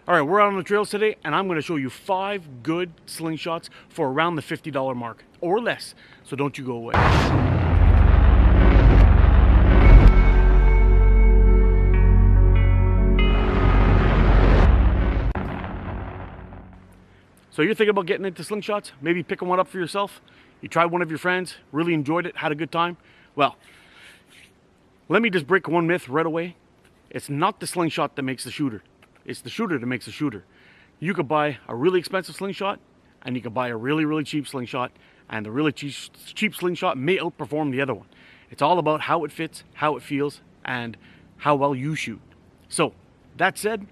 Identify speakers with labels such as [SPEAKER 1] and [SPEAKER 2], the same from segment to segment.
[SPEAKER 1] All right, we're out on the trails today, and I'm going to show you 5 good slingshots for around the $50 mark or less. So don't you go away. So you're thinking about getting into slingshots? Maybe picking one up for yourself? You tried one of your friends, really enjoyed it, had a good time? Well, let me just break one myth right away. It's not the slingshot that makes the shooter. It's the shooter that makes the shooter. You could buy a really expensive slingshot, and you could buy a really cheap slingshot, and the really cheap slingshot may outperform the other one. It's all about how it fits, how it feels, and how well you shoot. So, that said,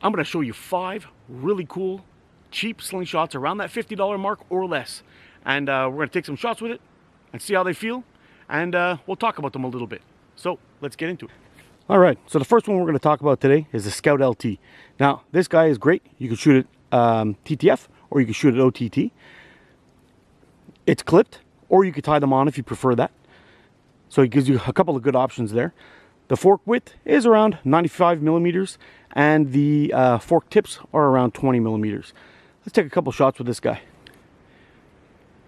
[SPEAKER 1] I'm going to show you 5 really cool, cheap slingshots around that $50 mark or less. And we're going to take some shots with it and see how they feel, and we'll talk about them a little bit. So, let's get into it. All right, so the first one we're going to talk about today is the Scout LT. Now, this guy is great. You can shoot it TTF or you can shoot it OTT. It's clipped, or you could tie them on if you prefer that. So it gives you a couple of good options there. The fork width is around 95 millimeters, and the fork tips are around 20 millimeters. Let's take a couple shots with this guy.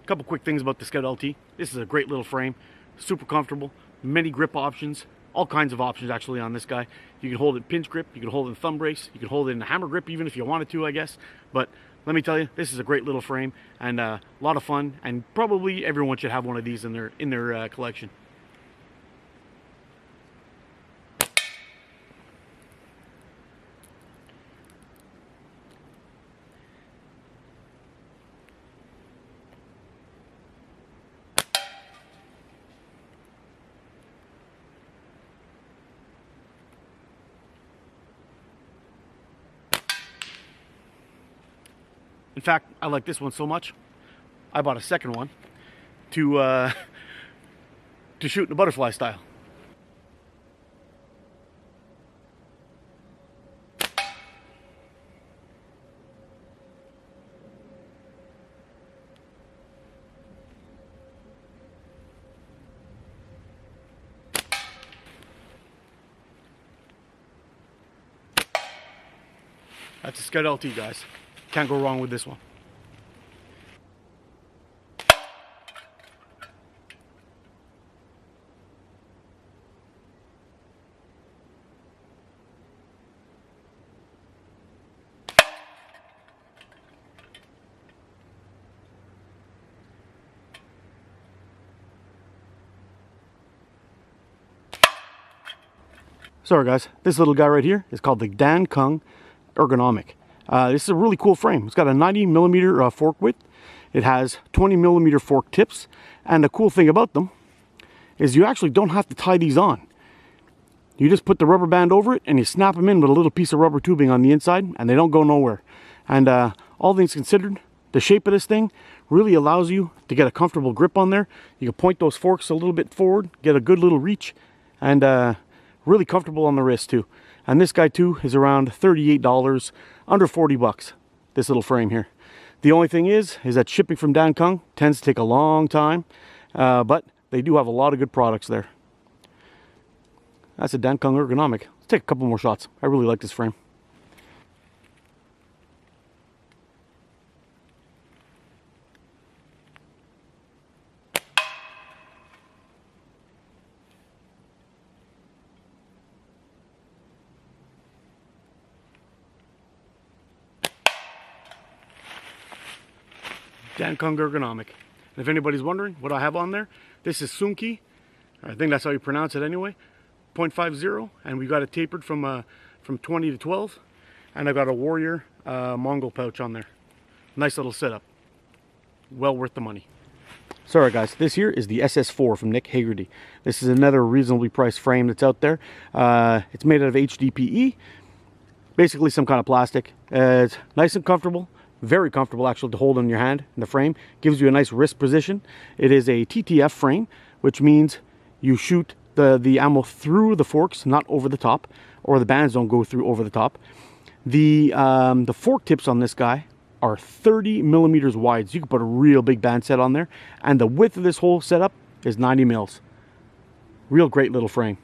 [SPEAKER 1] A couple quick things about the Scout LT. This is a great little frame, super comfortable, many grip options. All kinds of options actually on this guy. You can hold it pinch grip, you can hold it in thumb brace, you can hold it in a hammer grip even if you wanted to, I guess. But let me tell you, this is a great little frame and a lot of fun, and probably everyone should have one of these in their collection. In fact, I like this one so much, I bought a second one to shoot in the butterfly style. That's a Scout LT, guys. Can't go wrong with this one. Sorry guys, this little guy right here is called the Kung Ergonomic. This is a really cool frame. It's got a 90 millimeter fork width. It has 20 millimeter fork tips. And the cool thing about them is you actually don't have to tie these on. You just put the rubber band over it and you snap them in with a little piece of rubber tubing on the inside, and they don't go nowhere. And all things considered, the shape of this thing really allows you to get a comfortable grip on there. You can point those forks a little bit forward, get a good little reach, and really comfortable on the wrist too. And this guy too is around $38, under 40 bucks, this little frame here. The only thing is that shipping from Kung tends to take a long time, but they do have a lot of good products there. That's a Kung Ergonomic. Let's take a couple more shots. I really like this frame. Kung Ergonomic. And if anybody's wondering what I have on there, this is Sunki. I think that's how you pronounce it anyway. 0.50, and we got it tapered from 20 to 12. And I got a Warrior Mongol pouch on there. Nice little setup. Well worth the money. Sorry guys, this here is the SS4 from Hagerty. This is another reasonably priced frame that's out there. It's made out of HDPE, basically some kind of plastic. It's nice and comfortable. Very comfortable actually to hold in your hand in the frame. Gives you a nice wrist position. It is a TTF frame, which means you shoot the ammo through the forks, not over the top, or the bands don't go through over the top. The fork tips on this guy are 30 millimeters wide, so you can put a real big band set on there. And the width of this whole setup is 90 mils. Real great little frame.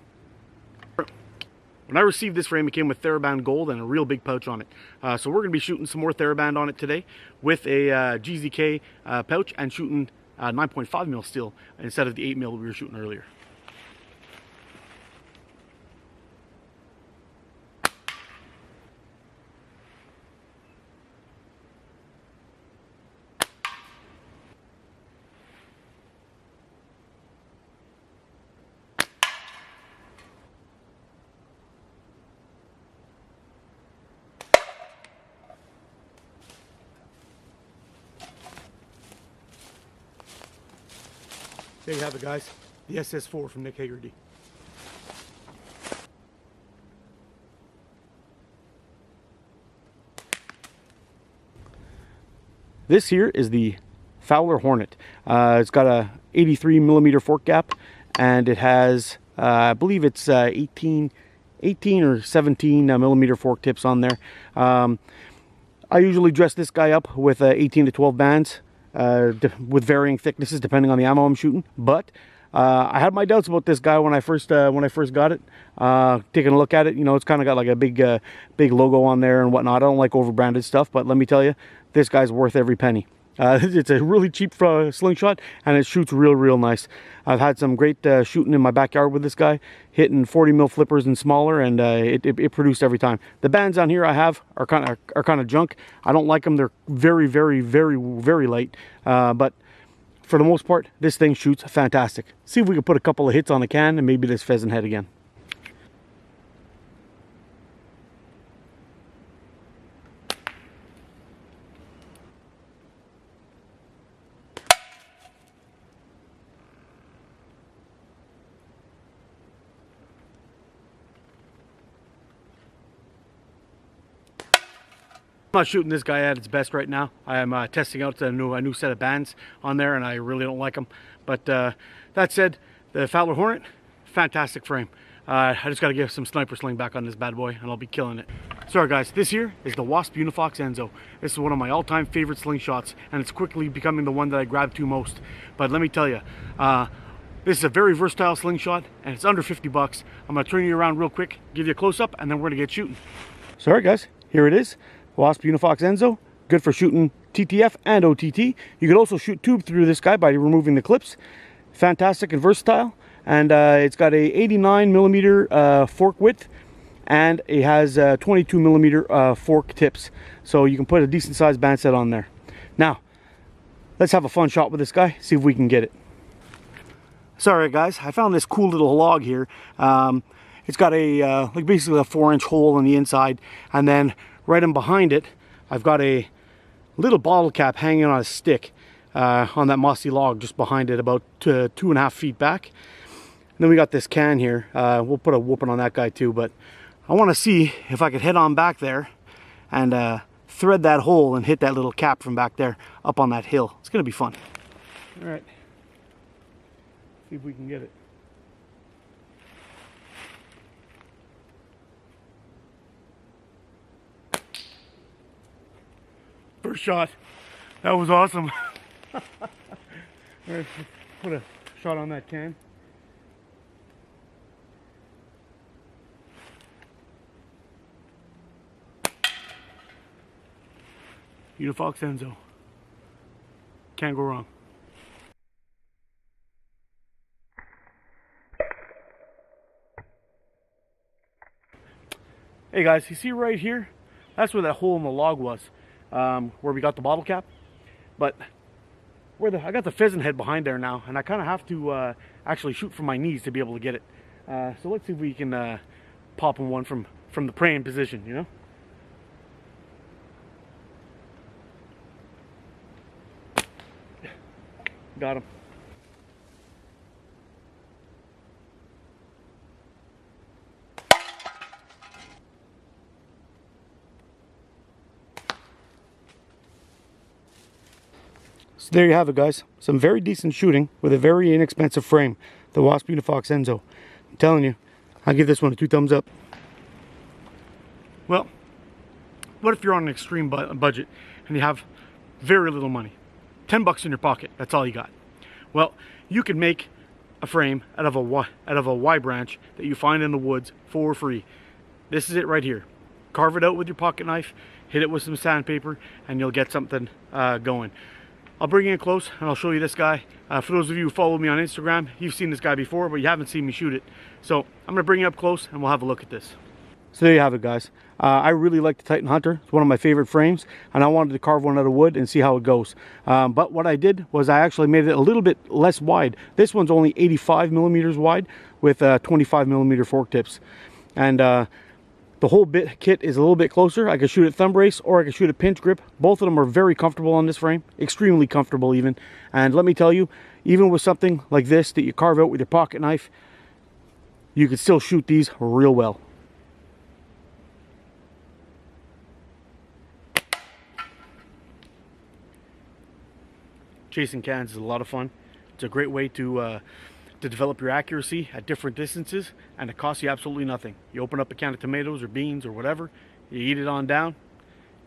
[SPEAKER 1] When I received this frame, it came with TheraBand Gold and a real big pouch on it. So we're going to be shooting some more TheraBand on it today with a GZK pouch and shooting 9.5 mil steel instead of the 8 mil we were shooting earlier. There you have it, guys. The SS4 from Hagerty. This here is the Fowler Hornet. It's got a 83 millimeter fork gap, and it has, I believe it's 18 or 17 millimeter fork tips on there. I usually dress this guy up with 18 to 12 bands. With varying thicknesses depending on the ammo I'm shooting, but I had my doubts about this guy when I first got it. Taking a look at it, you know, it's kind of got like a big logo on there and whatnot. I don't like over branded stuff, but let me tell you, this guy's worth every penny. It's a really cheap slingshot, and it shoots real nice. I've had some great shooting in my backyard with this guy, hitting 40 mil flippers and smaller, and it produced every time. The bands on here I have are kind of junk. I don't like them. They're very light, but for the most part, this thing shoots fantastic. See if we can put a couple of hits on the can and maybe this pheasant head again. I'm not shooting this guy at its best right now. I am testing out a new set of bands on there, and I really don't like them. But that said, the Fowler Hornet, fantastic frame. I just got to get some sniper sling back on this bad boy, and I'll be killing it. Sorry guys, this here is the Wasp Unifox Enzo. This is one of my all-time favorite slingshots, and it's quickly becoming the one that I grab to most. But let me tell you, this is a very versatile slingshot, and it's under 50 bucks. I'm going to turn you around real quick, give you a close-up, and then we're going to get shooting. Sorry guys, here it is. Wasp Unifox Enzo, good for shooting TTF and OTT. You could also shoot tube through this guy by removing the clips. Fantastic and versatile, and it's got a 89 millimeter fork width, and it has 22 millimeter fork tips, so you can put a decent sized band set on there. Now, let's have a fun shot with this guy, see if we can get it. Sorry guys, I found this cool little log here. It's got a like basically a 4-inch hole in the inside, and then right in behind it, I've got a little bottle cap hanging on a stick on that mossy log just behind it, about 2.5 feet back. And then we got this can here. We'll put a whooping on that guy too, but I want to see if I could head on back there and thread that hole and hit that little cap from back there up on that hill. It's going to be fun. All right. See if we can get it. First shot. That was awesome. Let's put a shot on that can. Unifox Enzo. Can't go wrong. Hey guys, you see right here? That's where that hole in the log was. Where we got the bottle cap, but I got the pheasant head behind there now, and I kind of have to actually shoot from my knees to be able to get it. So let's see if we can pop him one from the praying position, you know. Got him. So there you have it guys, some very decent shooting with a very inexpensive frame, the Wasp Unifox Enzo. I'm telling you, I'll give this one a 2 thumbs up. Well, what if you're on an extreme budget and you have very little money? 10 bucks in your pocket, that's all you got. Well, you can make a frame out of a Y branch that you find in the woods for free. This is it right here. Carve it out with your pocket knife, hit it with some sandpaper, and you'll get something going. I'll bring you in close and I'll show you this guy. For those of you who follow me on Instagram, you've seen this guy before, but you haven't seen me shoot it. So I'm gonna bring you up close and we'll have a look at this. So there you have it, guys. I really like the Titan Hunter. It's one of my favorite frames, and I wanted to carve one out of wood and see how it goes. But what I did was I actually made it a little bit less wide. This one's only 85 millimeters wide with 25 millimeter fork tips. And the whole bit kit is a little bit closer. I could shoot at thumb brace or I could shoot at pinch grip. Both of them are very comfortable on this frame, extremely comfortable even. And let me tell you, even with something like this that you carve out with your pocket knife, you could still shoot these real well. Chasing cans is a lot of fun. It's a great way to develop your accuracy at different distances, and it costs you absolutely nothing. You open up a can of tomatoes or beans or whatever, you eat it on down,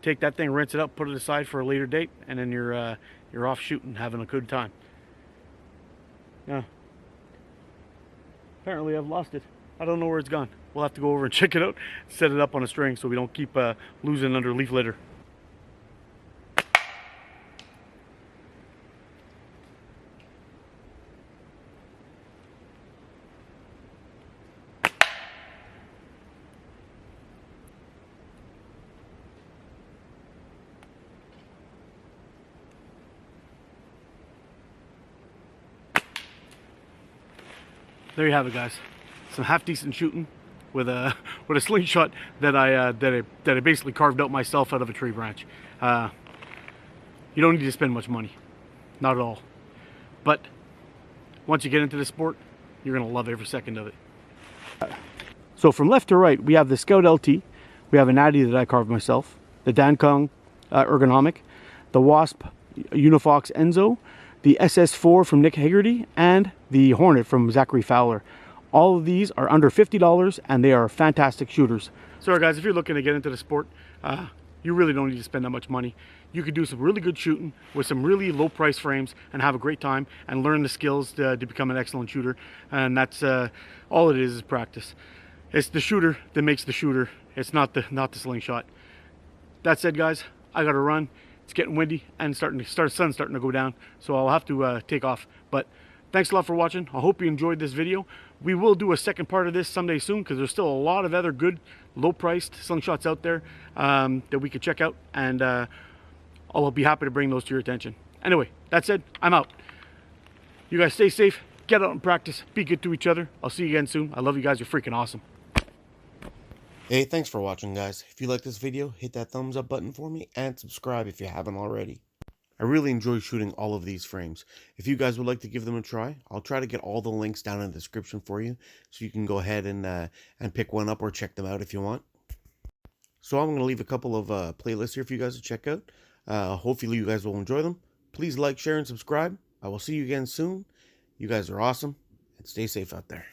[SPEAKER 1] take that thing, rinse it up, put it aside for a later date, and then you're off shooting, having a good time. Yeah. Apparently I've lost it. I don't know where it's gone. We'll have to go over and check it out, set it up on a string so we don't keep losing under leaf litter. There you have it, guys. Some half decent shooting with a slingshot that I basically carved out myself out of a tree branch. You don't need to spend much money, not at all. But once you get into the sport, you're gonna love every second of it. So from left to right, we have the Scout LT, we have a Natty that I carved myself, the Kung Ergonomic, the Wasp Unifox Enzo, the SS4 from Hagerty, and the Hornet from Zachary Fowler. All of these are under $50 and they are fantastic shooters. So guys, if you're looking to get into the sport, you really don't need to spend that much money. You could do some really good shooting with some really low price frames and have a great time and learn the skills to become an excellent shooter. And that's all it is practice. It's the shooter that makes the shooter. It's not the slingshot. That said, guys, I gotta run. It's getting windy and sun's starting to go down, so I'll have to take off. But thanks a lot for watching. I hope you enjoyed this video. We will do a second part of this someday soon because there's still a lot of other good low-priced slingshots out there that we could check out, and I'll be happy to bring those to your attention. Anyway, that said, I'm out. You guys stay safe, get out and practice, be good to each other. I'll see you again soon. I love you guys. You're freaking awesome.
[SPEAKER 2] Hey, thanks for watching, guys. If you like this video, hit that thumbs up button for me and subscribe if you haven't already. I really enjoy shooting all of these frames. If you guys would like to give them a try, I'll try to get all the links down in the description for you so you can go ahead and pick one up or check them out if you want. So I'm going to leave a couple of playlists here for you guys to check out. Hopefully you guys will enjoy them. Please like, share, and subscribe. I will see you again soon. You guys are awesome, and stay safe out there.